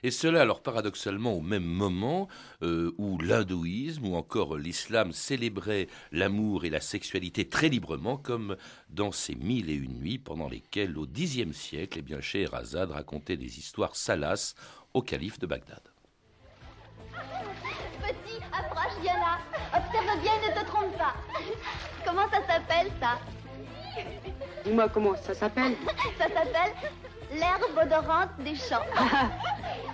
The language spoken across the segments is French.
Et cela, alors paradoxalement, au même moment où l'hindouisme ou encore l'islam célébraient l'amour et la sexualité très librement, comme dans ces 1001 nuits pendant lesquelles, au Xe siècle, Scheherazade racontait des histoires salaces au calife de Bagdad. Petit, approche, viens là. Observe bien et ne te trompe pas. Comment ça s'appelle, ça? Dis-moi comment ça s'appelle? Ça s'appelle l'herbe odorante des champs.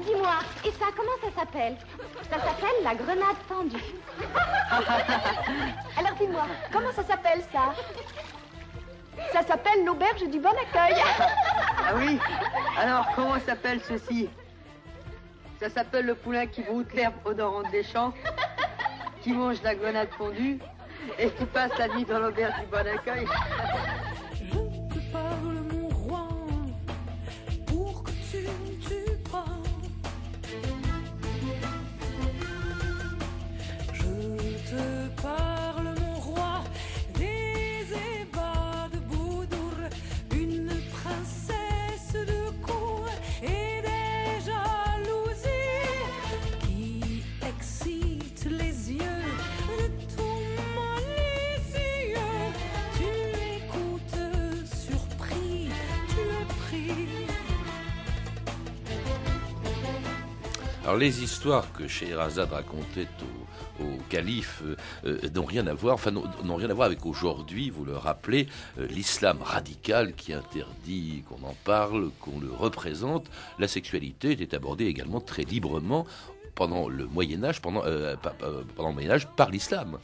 Dis-moi, et ça, comment ça s'appelle? Ça s'appelle la grenade tendue. Alors dis-moi, comment ça s'appelle, ça? Ça s'appelle l'auberge du bon accueil. Ah oui? Alors, comment s'appelle ceci? Ça s'appelle le poulain qui broute l'herbe odorante des champs, qui mange la grenade fondue et qui passe la nuit dans l'auberge du bon accueil. Je te parle, mon roi, pour que tu me tues pas. Je te parle, mon roi, des ébats de Boudour, une princesse de cour et des jalousies qui excitent les yeux de tout malicieux. Tu écoutes surpris, tu es pris. Alors les histoires que Scheherazade racontait au calife n'ont rien à voir, n'ont rien à voir avec aujourd'hui, vous le rappelez, l'islam radical qui interdit qu'on en parle, qu'on le représente. La sexualité était abordée également très librement pendant le Moyen-Âge, pendant le Moyen-Âge par l'islam.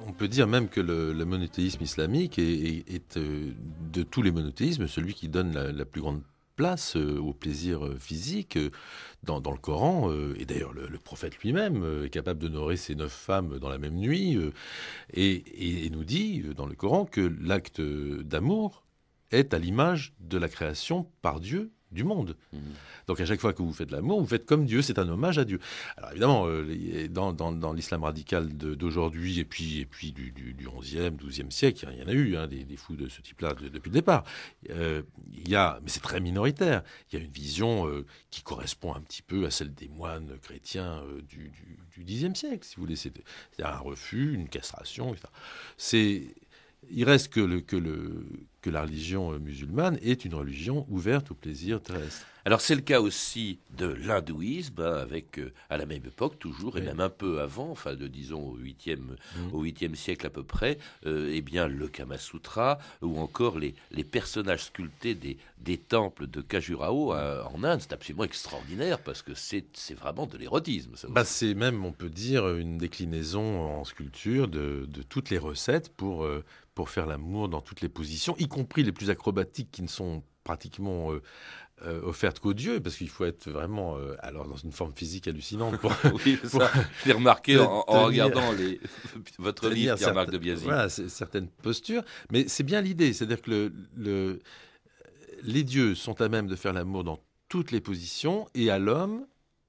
On peut dire même que le monothéisme islamique est de tous les monothéismes celui qui donne la plus grande place au plaisir physique dans le Coran. Et d'ailleurs, le prophète lui-même est capable d'honorer ses 9 femmes dans la même nuit et nous dit dans le Coran que l'acte d'amour est à l'image de la création par Dieu du monde. Donc à chaque fois que vous faites l'amour, vous faites comme Dieu, c'est un hommage à Dieu. Alors évidemment, dans l'islam radical d'aujourd'hui et puis du 11e, 12e siècle, il y en a eu des fous de ce type-là depuis le départ. Mais c'est très minoritaire. Il y a une vision qui correspond un petit peu à celle des moines chrétiens du Xe siècle, si vous voulez. C'est un refus, une castration, etc. Il reste que la religion musulmane est une religion ouverte au plaisir terrestre. Alors c'est le cas aussi de l'hindouisme, avec à la même époque toujours, et même un peu avant, disons au 8e siècle à peu près, le Kama Sutra, ou encore les personnages sculptés des temples de Khajuraho en Inde. C'est absolument extraordinaire parce que c'est vraiment de l'érotisme. C'est même, on peut dire, une déclinaison en sculpture de toutes les recettes pour faire l'amour dans toutes les positions, y compris les plus acrobatiques qui ne sont pratiquement offertes qu'aux dieux, parce qu'il faut être vraiment dans une forme physique hallucinante. Oui, ça, je l'ai remarqué en regardant votre livre, Pierre-Marc de Biasi. Voilà, certaines postures, mais c'est bien l'idée, c'est-à-dire que les dieux sont à même de faire l'amour dans toutes les positions, et à l'homme,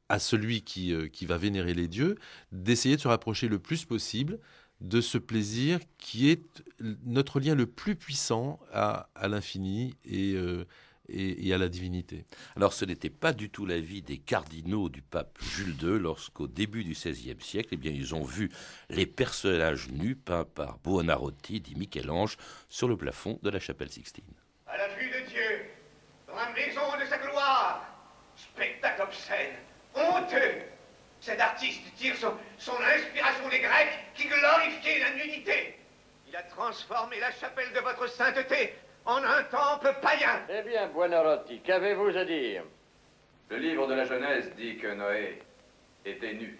à celui qui va vénérer les dieux, d'essayer de se rapprocher le plus possible de ce plaisir qui est notre lien le plus puissant à l'infini et à la divinité. Alors ce n'était pas du tout l'avis des cardinaux du pape Jules II lorsqu'au début du XVIe siècle, ils ont vu les personnages nus peints par Buonarroti, dit Michel-Ange, sur le plafond de la chapelle Sixtine. À la vue de Dieu, dans la maison de sa gloire, spectacle obscène, honteux. Cet artiste tire son inspiration des Grecs qui glorifiaient la nudité. Il a transformé la chapelle de votre sainteté en un temple païen. Eh bien, Buonarroti, qu'avez-vous à dire? Le livre de la Genèse dit que Noé était nu.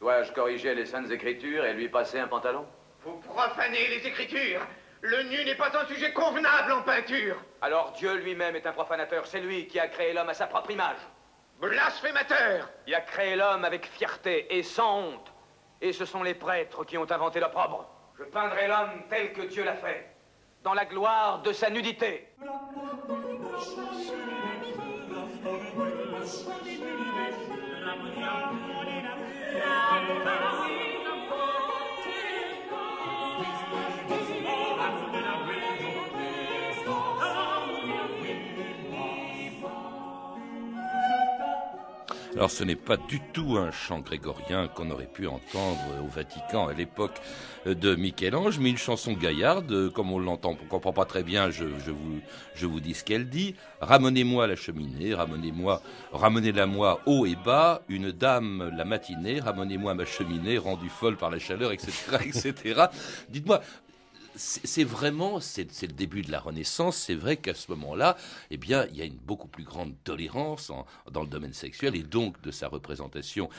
Dois-je corriger les Saintes Écritures et lui passer un pantalon? Vous profanez les Écritures. Le nu n'est pas un sujet convenable en peinture. Alors Dieu lui-même est un profanateur. C'est lui qui a créé l'homme à sa propre image. Blasphémateur! Il a créé l'homme avec fierté et sans honte. Et ce sont les prêtres qui ont inventé l'opprobre. Je peindrai l'homme tel que Dieu l'a fait, dans la gloire de sa nudité. Alors ce n'est pas du tout un chant grégorien qu'on aurait pu entendre au Vatican à l'époque de Michel-Ange, mais une chanson gaillarde, comme on l'entend, on ne comprend pas très bien, je vous dis ce qu'elle dit. Ramenez-moi la cheminée, ramenez-la moi haut et bas, une dame la matinée, ramenez-moi ma cheminée, rendue folle par la chaleur, etc., etc. Dites-moi, c'est le début de la Renaissance. C'est vrai qu'à ce moment-là, eh bien, il y a une beaucoup plus grande tolérance dans le domaine sexuel et donc de sa représentation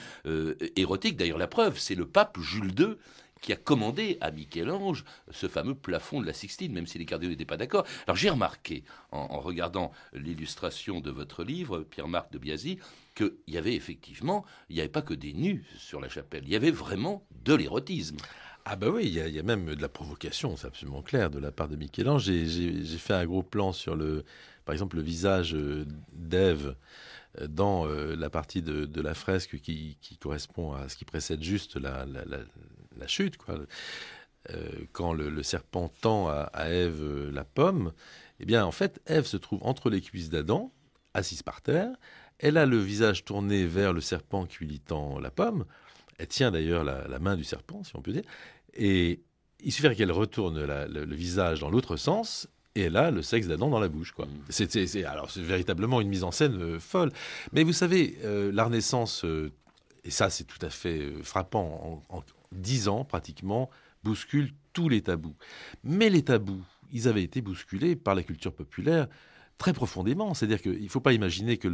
érotique. D'ailleurs, la preuve, c'est le pape Jules II qui a commandé à Michel-Ange ce fameux plafond de la Sixtine, même si les cardinaux n'étaient pas d'accord. Alors j'ai remarqué, en regardant l'illustration de votre livre, Pierre-Marc de Biasy, qu'il y avait effectivement, il n'y avait pas que des nus sur la chapelle, il y avait vraiment de l'érotisme. Ah bah oui, il y a même de la provocation, c'est absolument clair, de la part de Michel-Ange. J'ai fait un gros plan sur, par exemple, le visage d'Ève dans la partie de la fresque qui correspond à ce qui précède juste la chute, quoi. Quand le serpent tend à Ève la pomme, eh bien, en fait, Ève se trouve entre les cuisses d'Adam, assise par terre. Elle a le visage tourné vers le serpent qui lui tend la pomme. Elle tient d'ailleurs la main du serpent, si on peut dire. Et il suffit qu'elle retourne le visage dans l'autre sens, et elle a le sexe d'Adam dans la bouche, quoi. Alors, c'est véritablement une mise en scène folle. Mais vous savez, la Renaissance, et ça c'est tout à fait frappant, en 10 ans pratiquement, bouscule tous les tabous. Mais les tabous, ils avaient été bousculés par la culture populaire très profondément. C'est-à-dire qu'il ne faut pas imaginer que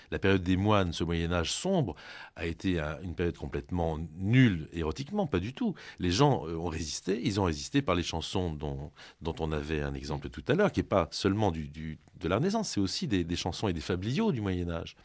la période des moines, ce Moyen-Âge sombre, a été une période complètement nulle érotiquement, pas du tout. Les gens ont résisté, ils ont résisté par les chansons dont on avait un exemple tout à l'heure, qui n'est pas seulement de la Renaissance, c'est aussi des chansons et des fabliaux du Moyen-Âge.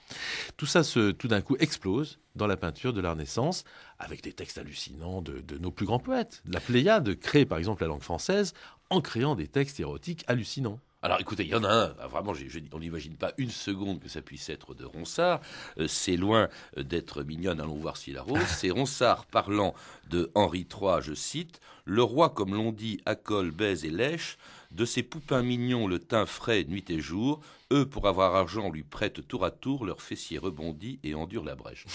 Tout ça, tout d'un coup, explose dans la peinture de la Renaissance, avec des textes hallucinants de nos plus grands poètes. La Pléiade crée, par exemple, la langue française en créant des textes érotiques hallucinants. Alors écoutez, il y en a un, vraiment, on n'imagine pas une seconde que ça puisse être de Ronsard. C'est loin d'être mignonne, allons voir si la rose. C'est Ronsard parlant de Henri III, je cite, « Le roi, comme l'on dit, accole, baise et lèche, de ses poupins mignons le teint frais nuit et jour, eux, pour avoir argent, lui prêtent tour à tour, leur fessier rebondit et endure la brèche. »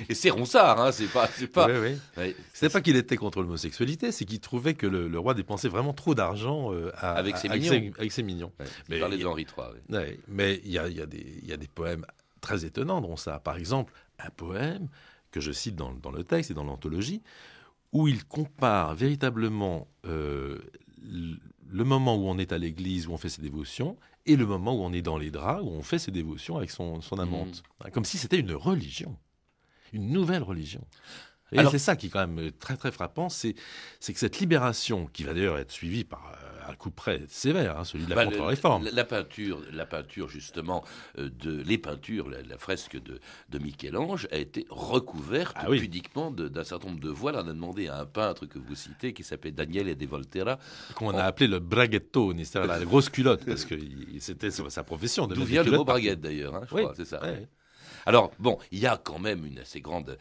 Et c'est Ronsard, hein, c'est pas... Oui. Ouais, c'est pas qu'il était contre l'homosexualité, c'est qu'il trouvait que le roi dépensait vraiment trop d'argent avec ses mignons. Ouais, il parlait d'Henri III. Oui. Ouais, mais il y a des poèmes très étonnants de Ronsard. Par exemple, un poème que je cite dans le texte et dans l'anthologie, où il compare véritablement le moment où on est à l'église, où on fait ses dévotions, et le moment où on est dans les draps, où on fait ses dévotions avec son amante. Comme si c'était une religion, une nouvelle religion. Et alors, c'est ça qui est quand même très très frappant, c'est que cette libération, qui va d'ailleurs être suivie par un coup près sévère, hein, celui de la contre-réforme. La peinture justement, les peintures, la fresque de Michel-Ange a été recouverte pudiquement d'un certain nombre de voiles. On a demandé à un peintre que vous citez, qui s'appelait Daniele de Volterra, qu'on a appelé le braghettone, c'est-à-dire la grosse culotte, parce que c'était sa profession. D'où vient le mot braguette d'ailleurs, hein, je crois, c'est ça. Oui. Alors, bon, il y a quand même une assez grande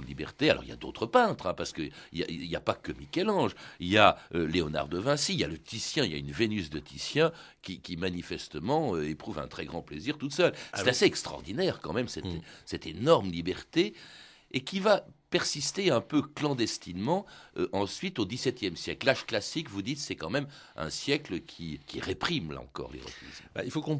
liberté. Alors, il y a d'autres peintres, hein, parce qu'il n'y a pas que Michel-Ange. Il y a Léonard de Vinci, il y a le Titien, il y a une Vénus de Titien qui manifestement éprouve un très grand plaisir toute seule. C'est assez extraordinaire quand même, cette énorme liberté, et qui va persister un peu clandestinement ensuite au XVIIe siècle. L'âge classique, vous dites, c'est quand même un siècle qui réprime, là encore, l'érotisme. Il faut comprendre